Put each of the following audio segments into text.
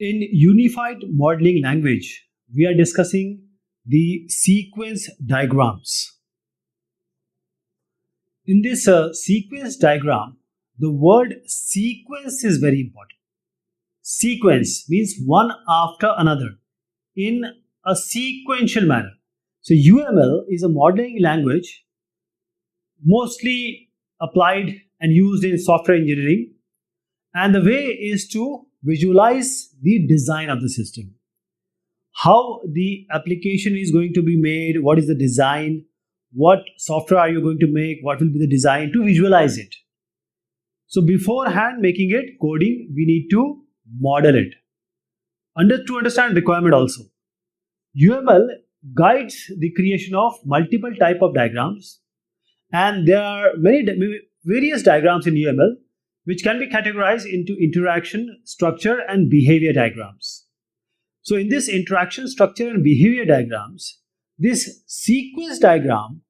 In unified modeling language, we are discussing the sequence diagrams. In this sequence diagram, the word sequence is very important. Sequence means one after another in a sequential manner. So UML is a modeling language mostly applied and used in software engineering, and the way is to visualize the design of the system, how the application is going to be made, what is the design, what software are you going to make, what will be the design, to visualize it. So beforehand making it coding, we need to model it to understand requirement also. UML guides the creation of multiple type of diagrams, and there are various diagrams in UML which can be categorized into interaction, structure, and behavior diagrams. So in this interaction, structure, and behavior diagrams, this sequence diagram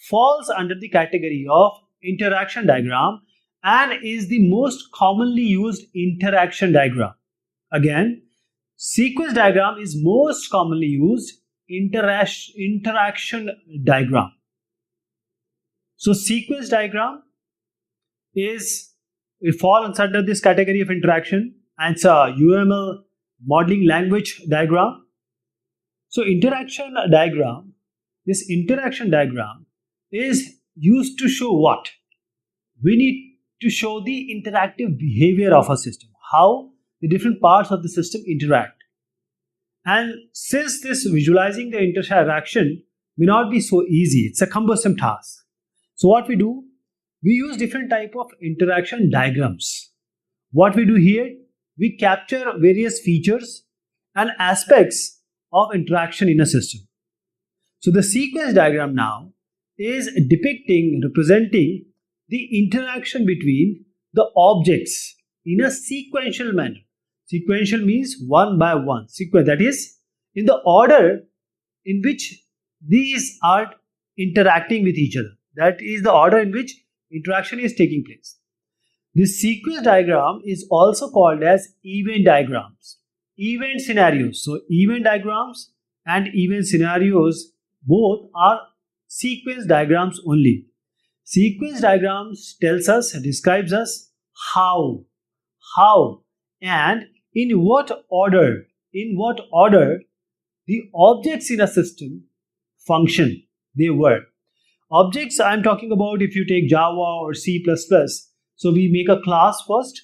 falls under the category of interaction diagram and is the most commonly used interaction diagram. Again, sequence diagram is most commonly used interaction diagram. So sequence diagram it falls under this category of interaction, and it's a UML modeling language diagram. So this interaction diagram is used to show what? We need to show the interactive behavior of a system, how the different parts of the system interact. And since this visualizing the interaction may not be so easy, it's a cumbersome task. So what we do, we use different type of interaction diagrams. What we do here, we capture various features and aspects of interaction in a system. So the sequence diagram now is representing the interaction between the objects in a sequential manner. Sequential means one by one. Sequence, that is, in the order in which these are interacting with each other. That is the order in which interaction is taking place. This sequence diagram is also called as event diagrams, event scenarios. So event diagrams and event scenarios both are sequence diagrams only. Sequence diagrams describes us how and in what order the objects in a system function, they work. Objects I'm talking about, if you take Java or C++, so we make a class first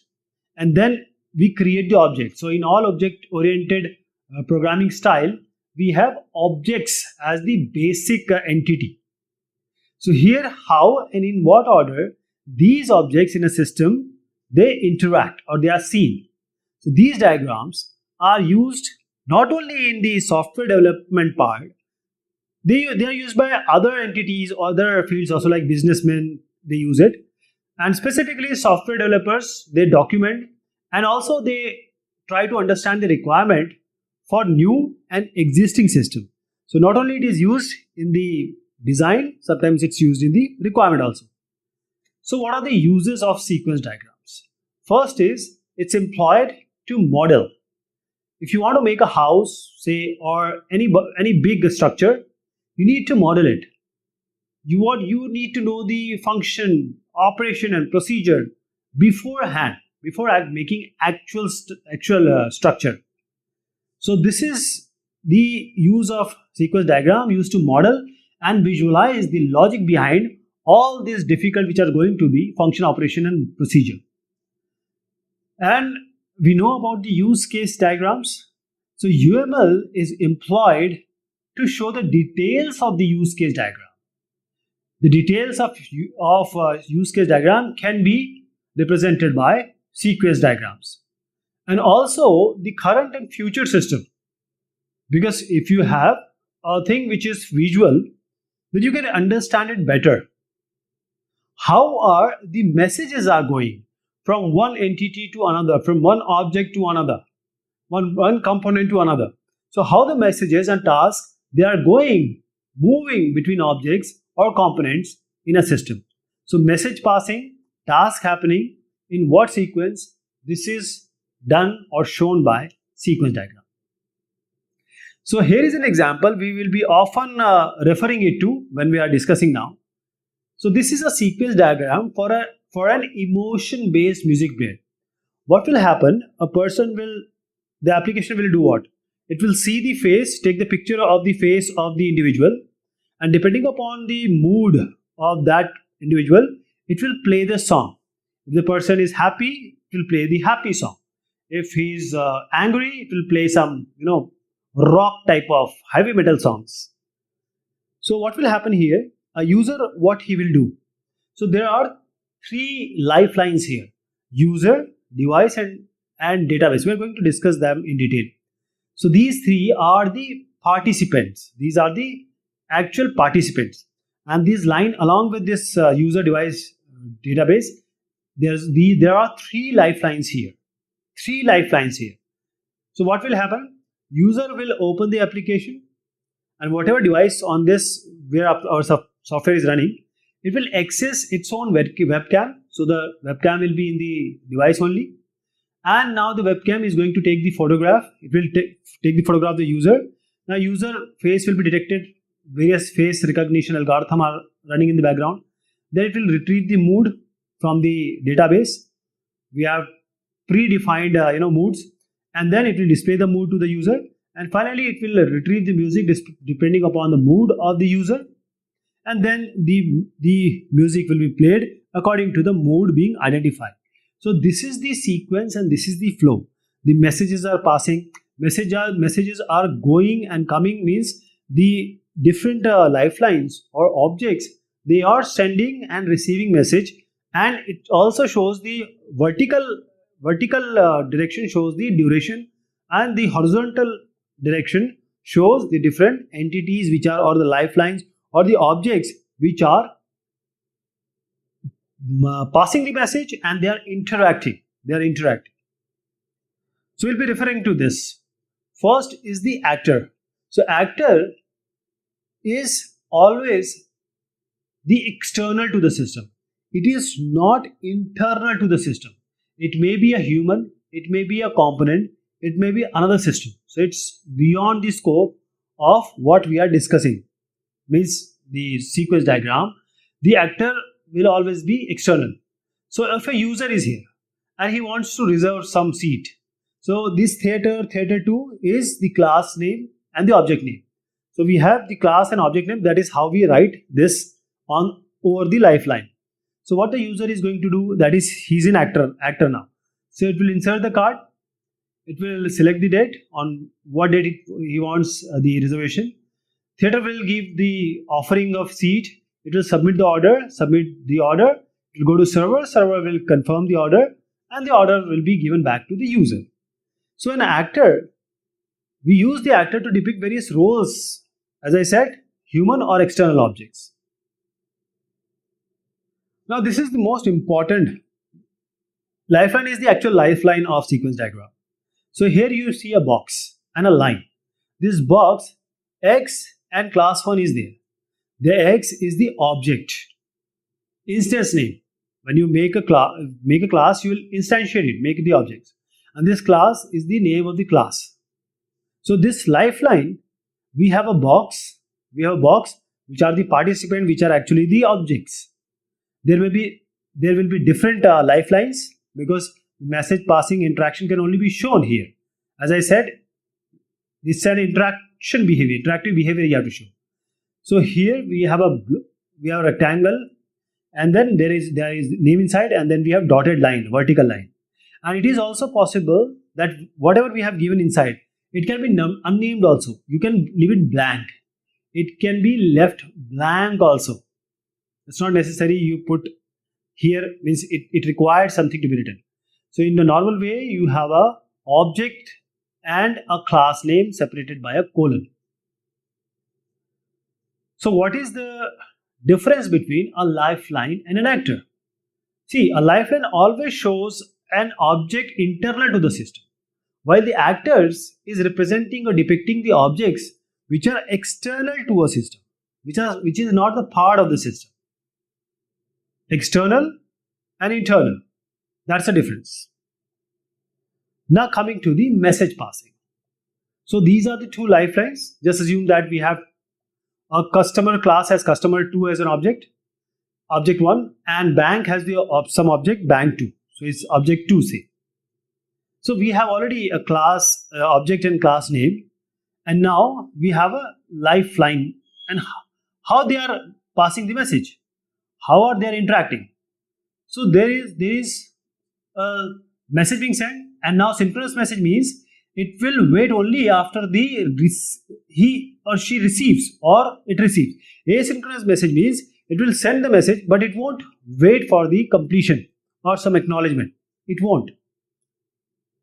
and then we create the object. So in all object oriented programming style, we have objects as the basic entity. So here, how and in what order these objects in a system, they interact or they are seen. So these diagrams are used not only in the software development part, they are used by other entities, other fields also, like businessmen, they use it. And specifically software developers, they document and also they try to understand the requirement for new and existing system. So not only it is used in the design, sometimes it's used in the requirement also. So what are the uses of sequence diagrams? First is it's employed to model. If you want to make a house, say, or any big structure, you need to model it. You need to know the function, operation, and procedure beforehand, before making actual structure. So this is the use of sequence diagram, used to model and visualize the logic behind all these difficult which are going to be function, operation, and procedure. And we know about the use case diagrams. So UML is employed to show the details of the use case diagram. The details of use case diagram can be represented by sequence diagrams. And also the current and future system. Because if you have a thing which is visual, then you can understand it better. How are the messages are going from one entity to another, from one object to another, one component to another. So how the messages and tasks, they are moving between objects or components in a system. So message passing, task happening, in what sequence, this is done or shown by sequence diagram. So here is an example we will be often referring it to when we are discussing now. So this is a sequence diagram for an emotion based music player. What will happen? The application will do what? It will see the face, take the picture of the face of the individual, and depending upon the mood of that individual, it will play the song. If the person is happy, it will play the happy song. If he is angry, it will play some rock type of heavy metal songs. So what will happen here? A user, what he will do? So there are three lifelines here: user, device, and database. We are going to discuss them in detail. So these three are the participants. These are the actual participants. And this line along with this user, device, database, there are three lifelines here. Three lifelines here. So what will happen? User will open the application, and whatever device on this where our software is running, it will access its own webcam. So the webcam will be in the device only. And now the webcam is going to take the photograph. It will take the photograph of the user. Now user face will be detected. Various face recognition algorithm are running in the background. Then it will retrieve the mood from the database. We have predefined moods, and then it will display the mood to the user. And finally, it will retrieve the music depending upon the mood of the user. And then the music will be played according to the mood being identified. So this is the sequence and this is the flow. The messages are passing, messages are going and coming, means the different lifelines or objects, they are sending and receiving message, and it also shows the vertical direction shows the duration, and the horizontal direction shows the different entities which are, or the lifelines or the objects which are passing the message, and they are interacting. So we'll be referring to this. First is the actor. So actor is always the external to the system. It is not internal to the system. It may be a human, it may be a component, it may be another system. So it's beyond the scope of what we are discussing. Means the sequence diagram, the actor will always be external. So if a user is here and he wants to reserve some seat, so this theater 2 is the class name and the object name. So we have the class and object name. That is how we write this on over the lifeline. So what the user is going to do, that is, he's an actor now. So it will insert the card. It will select the date, on what date he wants the reservation. Theater will give the offering of seat. It will submit the order. It will go to server. Server will confirm the order, and the order will be given back to the user. So an actor, we use the actor to depict various roles. As I said, human or external objects. Now this is the most important. Lifeline is the actual lifeline of sequence diagram. So here you see a box and a line. This box, X and class 1 is there. The X is the object, instance name. When you make a class, you will instantiate it, make the objects. And this class is the name of the class. So this lifeline, we have a box which are the participant, which are actually the objects. There will be different lifelines, because message passing interaction can only be shown here. As I said, this is an interactive behavior you have to show. So here we have a rectangle, and then there is name inside, and then we have dotted line, vertical line. And it is also possible that whatever we have given inside, it can be unnamed also. You can leave it blank. It can be left blank also. It's not necessary you put here, means it requires something to be written. So in the normal way, you have a object and a class name separated by a colon. So what is the difference between a lifeline and an actor? See, a lifeline always shows an object internal to the system, while the actors is representing or depicting the objects which are external to a system, which is not the part of the system. External and internal, that's the difference. Now coming to the message passing. So these are the two lifelines. Just assume that we have a customer class as customer 2 as an object, object 1, and bank has the some object bank 2. So it's object 2 say. So we have already a class object and class name, and now we have a lifeline and how they are passing the message, how are they interacting. So there is a message being sent, and now synchronous message means it will wait only after the he or she receives or it receives. Asynchronous message means it will send the message but it won't wait for the completion or some acknowledgement. It won't.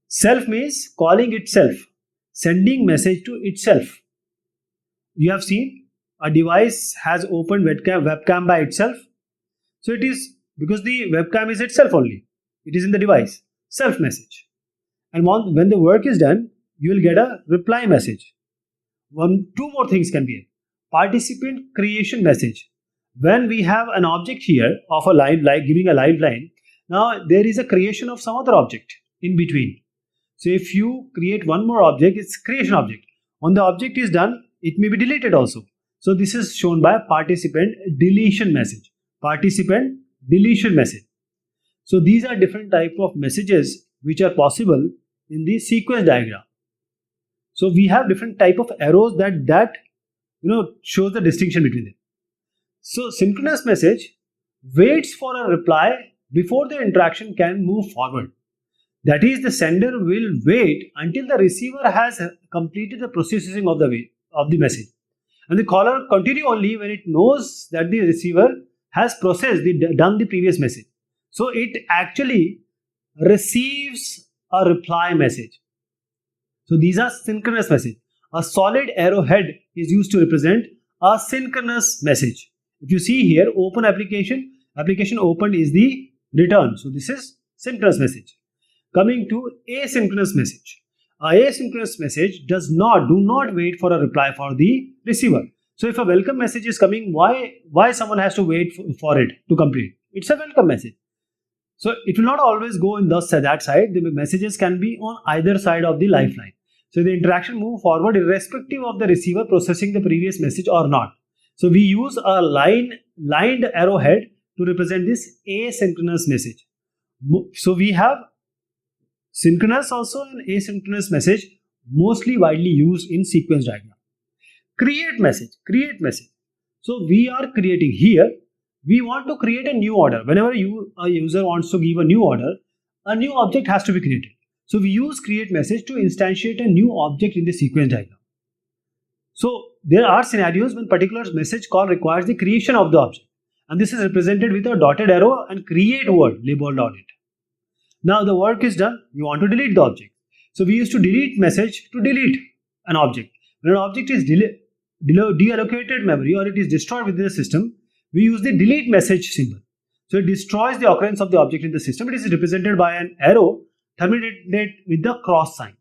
Self means calling itself, sending message to itself. You have seen a device has opened webcam by itself. So it is because the webcam is itself only. It is in the device. Self message. And when the work is done, you will get a reply message. Two more things can be. Participant creation message. When we have an object here of a line, like giving a lifeline, now there is a creation of some other object in between. So if you create one more object, it's creation object. When the object is done, it may be deleted also. So this is shown by participant deletion message. Participant deletion message. So these are different type of messages which are possible in the sequence diagram. So we have different type of arrows that shows the distinction between them. So synchronous message waits for a reply before the interaction can move forward. That is, the sender will wait until the receiver has completed the processing of the message, and the caller continue only when it knows that the receiver has done the previous message. So it actually receives a reply message. So these are synchronous message. A solid arrowhead is used to represent a synchronous message. If you see here, open application opened is the return. So this is synchronous message. Coming to asynchronous message. Asynchronous message do not wait for a reply for the receiver. So if a welcome message is coming, why someone has to wait for it to complete? It's a welcome message. So it will not always go in that side. The messages can be on either side of the lifeline. So the interaction move forward irrespective of the receiver processing the previous message or not. So we use a lined arrowhead to represent this asynchronous message. So we have synchronous also and asynchronous message, mostly widely used in sequence diagram. Create message. So we are creating here. We want to create a new order. Whenever a user wants to give a new order, a new object has to be created. So we use create message to instantiate a new object in the sequence diagram. So there are scenarios when particular message call requires the creation of the object, and this is represented with a dotted arrow and create word labeled on it. Now the work is done, you want to delete the object. So we used to delete message to delete an object. When an object is deallocated memory or it is destroyed within the system, we use the delete message symbol. So it destroys the occurrence of the object in the system. It is represented by an arrow terminated with the cross sign.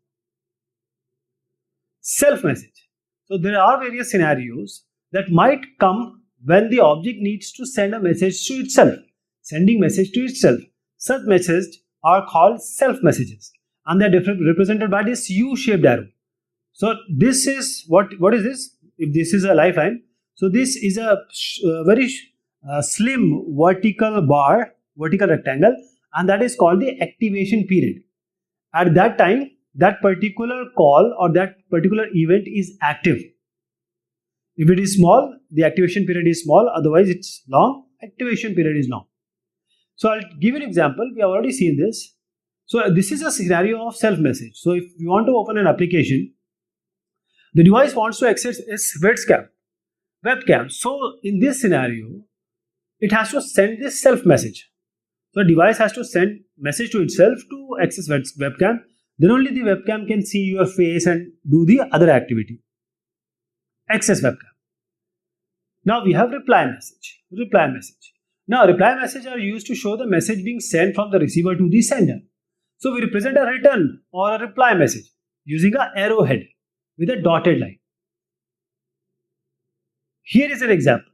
Self message. So there are various scenarios that might come when the object needs to send a message to itself. Sending message to itself. Such messages are called self messages, and they are represented by this U-shaped arrow. So this is what is this? If this is a lifeline, so this is a very slim vertical rectangle, and that is called the activation period. At that time, that particular call or that particular event is active. If it is small, the activation period is small, otherwise it's long, activation period is long. So I'll give you an example. We have already seen this. So this is a scenario of self message. So if you want to open an application, the device wants to access its webcam. So in this scenario, it has to send this self message. So the device has to send message to itself to access webcam. Then only the webcam can see your face and do the other activity. Access webcam. Now we have reply message. Now, reply messages are used to show the message being sent from the receiver to the sender. So we represent a return or a reply message using an arrowhead with a dotted line. Here is an example.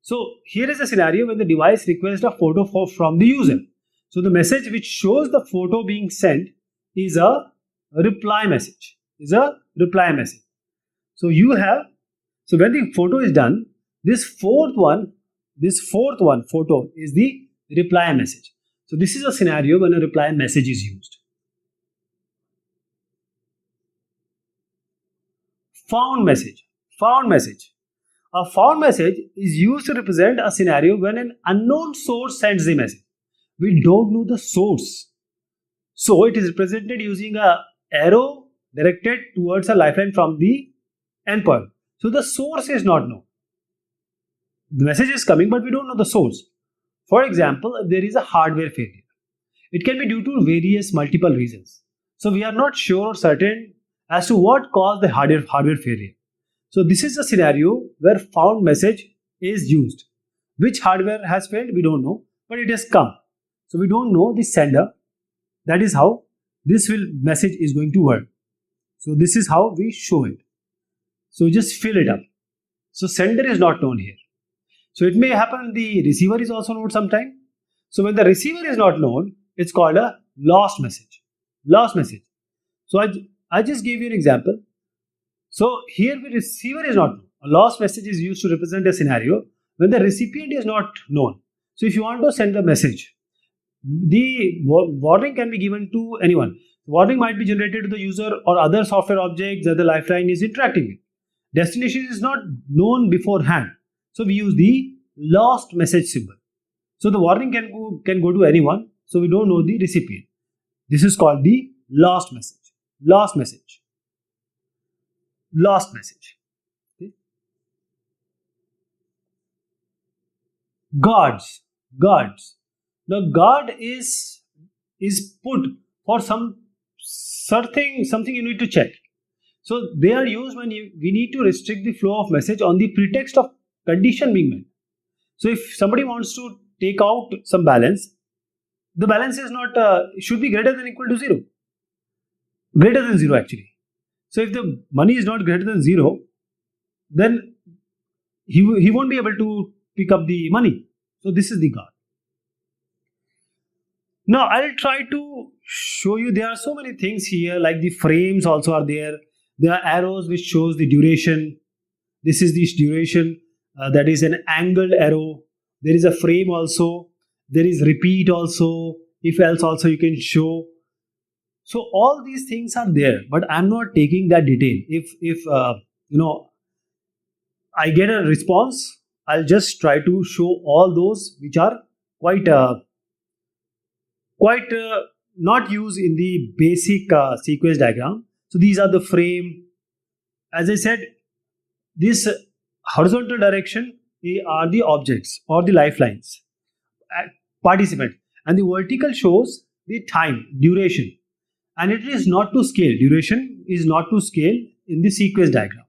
So here is a scenario when the device requests a photo from the user. So the message which shows the photo being sent is a reply message. Is a reply message. So so when the photo is done, this fourth one photo is the reply message. So this is a scenario when a reply message is used. Found message. Found message. A found message is used to represent a scenario when an unknown source sends the message. We don't know the source. So it is represented using a arrow directed towards a lifeline from the endpoint. So the source is not known. The message is coming, but we don't know the source. For example, if there is a hardware failure, it can be due to various multiple reasons. So we are not sure or certain as to what caused the hardware failure. So this is a scenario where found message is used. Which hardware has failed, we don't know, but it has come. So we don't know the sender. That is how this message is going to work. So this is how we show it. So just fill it up. So sender is not known here. So it may happen the receiver is also known sometime. So when the receiver is not known, it's called a lost message. Lost message. So I just gave you an example. So here the receiver is not known. A lost message is used to represent a scenario when the recipient is not known. So if you want to send a message, the warning can be given to anyone. Warning might be generated to the user or other software objects that the lifeline is interacting with. Destination is not known beforehand. So we use the lost message symbol. So the warning can go to anyone. So we don't know the recipient. This is called the lost message. Lost message. Lost message. Okay. Guards. Guards. The guard is put for something you need to check. So they are used when we need to restrict the flow of message on the pretext of condition being met. So if somebody wants to take out some balance, the balance is not should be greater than or equal to 0. Greater than 0 actually. So if the money is not greater than 0, then he won't be able to pick up the money. So this is the guard. Now I'll try to show you, there are so many things here, like the frames also are there. There are arrows which shows the duration. This is the duration. That is an angled arrow. There is a frame also. There is repeat also. If else also you can show. So all these things are there, but I'm not taking that detail. If I get a response, I'll just try to show all those which are quite not used in the basic sequence diagram. So these are the frame. As I said, this horizontal direction are the objects or the lifelines, participant, and the vertical shows the time, duration, and it is not to scale. Duration is not to scale in the sequence diagram.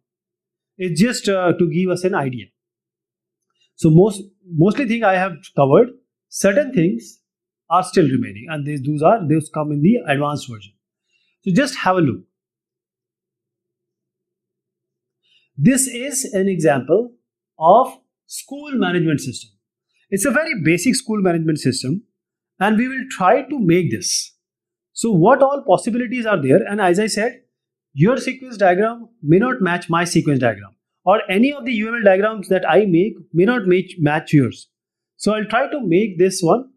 It's just to give us an idea. So mostly thing I have covered. Certain things are still remaining, and those come in the advanced version. So just have a look. This is an example of school management system. It's a very basic school management system, and we will try to make this. So what all possibilities are there? And as I said, your sequence diagram may not match my sequence diagram, or any of the UML diagrams that I make may not match yours. So I'll try to make this one,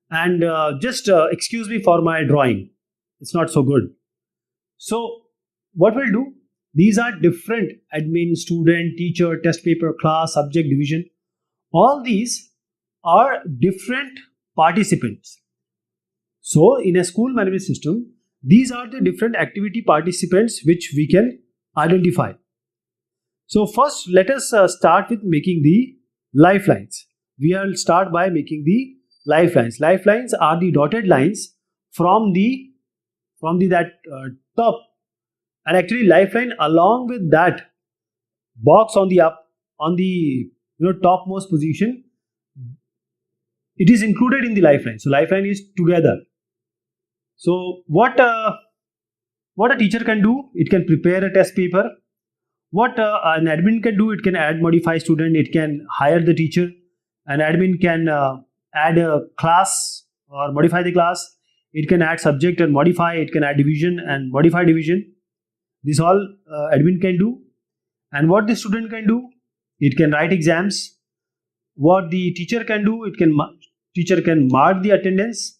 and just excuse me for my drawing. It's not so good. So what we'll do, these are different: admin, student, teacher, test paper, class, subject, division. All these are different participants. So in a school management system, these are the different activity participants which we can identify. So first, let us start with making the lifelines. We will start by making the lifelines. Lifelines are the dotted lines from the top, and actually lifeline along with that box on the topmost position, it is included in the lifeline. So lifeline is together. So what a teacher can do, it can prepare a test paper. What an admin can do, it can add, modify student, it can hire the teacher. An admin can add a class or modify the class. it can add subject and modify, it can add division and modify division. This all admin can do. And what the student can do, it can write exams. What the teacher can do, teacher can mark the attendance,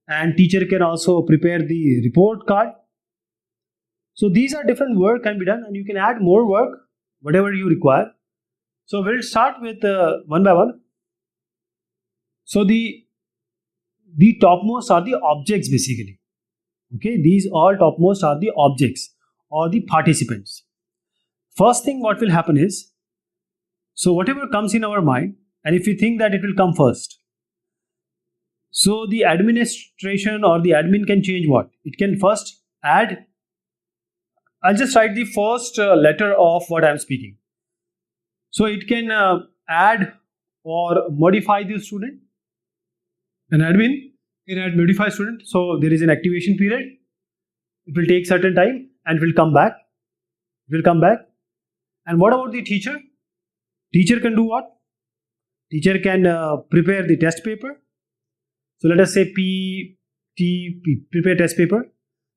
and teacher can also prepare the report card. So these are different work can be done, and you can add more work, whatever you require. So we'll start with one by one. So the topmost are the objects basically. Okay, these all topmost are the objects or the participants. First thing what will happen is, so whatever comes in our mind, and if we think that it will come first, so the administration or the admin can change what? It can first add, I'll just write the first letter of what I'm speaking. So it can add or modify the student. An admin can add modify student. So there is an activation period. It will take certain time and will come back. It will come back. And what about the teacher? Teacher can do what? Teacher can prepare the test paper. So let us say prepare test paper.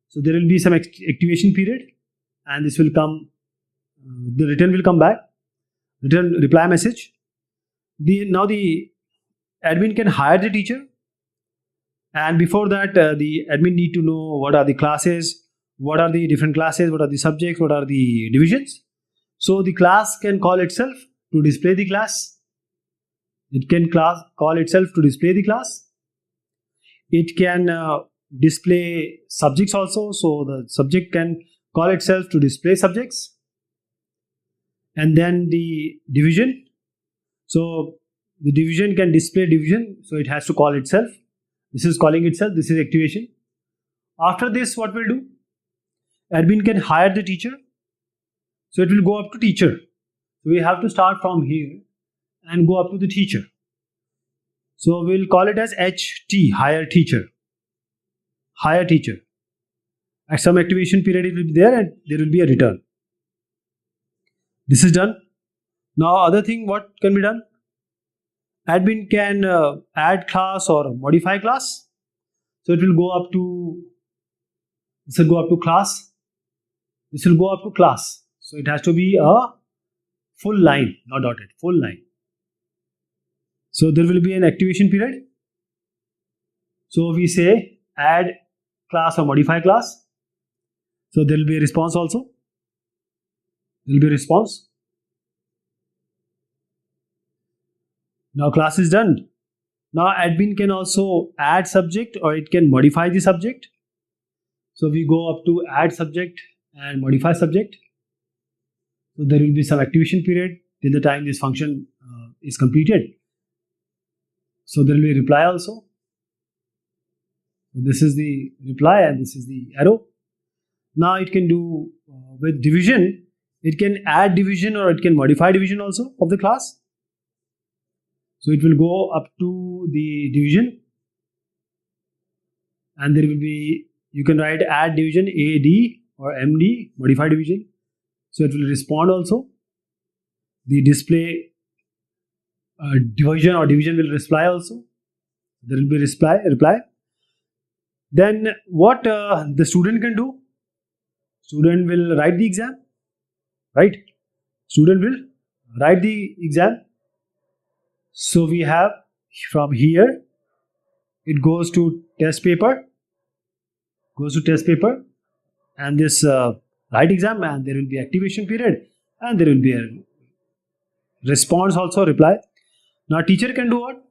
So there will be some activation period, and this will come. The return will come back. Return reply message. Now the admin can hire the teacher, and before that the admin need to know what are the classes, what are the different classes, what are the subjects, what are the divisions. So the class can call itself to display the class. It can call itself to display the class. It can display subjects also. So the subject can call itself to display subjects. And then the division. So the division can display division. So it has to call itself. This is calling itself. This is activation. After this, what we'll do? Admin can hire the teacher. So it will go up to teacher. So we have to start from here and go up to the teacher. So we'll call it as HT, hire teacher. Hire teacher. At some activation period it will be there, and there will be a return. This is done. Now other thing what can be done? Admin can add class or modify class. So it will go up to, this will go up to class. This will go up to class. So it has to be a full line, not dotted, full line. So there will be an activation period. So we say add class or modify class. So there will be a response also. There will be a response. Now class is done. Now admin can also add subject or it can modify the subject. So we go up to add subject and modify subject. So there will be some activation period till the time this function is completed. So there will be a reply also. This is the reply and this is the arrow. Now it can do with division. It can add division or it can modify division also of the class. So it will go up to the division, and there will be, you can write add division AD or MD, modify division. So it will respond also. The display division or division will reply also. There will be reply. Then what the student can do? Student will write the exam, right? Student will write the exam. So we have from here, it goes to test paper, and this write exam, and there will be activation period, and there will be a response also, reply. Now teacher can do what?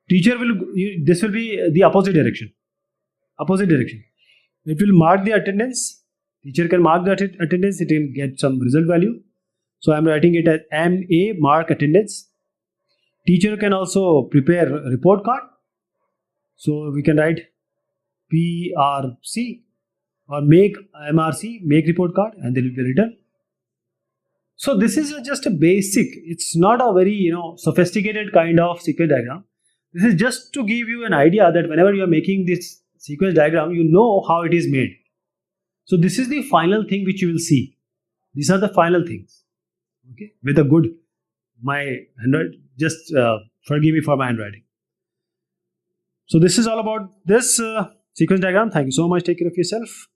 Teacher will, this will be the opposite direction. It will mark the attendance. Teacher can mark the attendance, it will get some result value. So I am writing it as MA, mark attendance. Teacher can also prepare report card. So we can write PRC or make MRC, make report card, and there will be written. So this is just a basic, it's not a very sophisticated kind of sequence diagram. This is just to give you an idea that whenever you are making this sequence diagram, you know how it is made. So this is the final thing which you will see. These are the final things. Okay, with a good, my handwriting, just forgive me for my handwriting. So this is all about this sequence diagram. Thank you so much. Take care of yourself.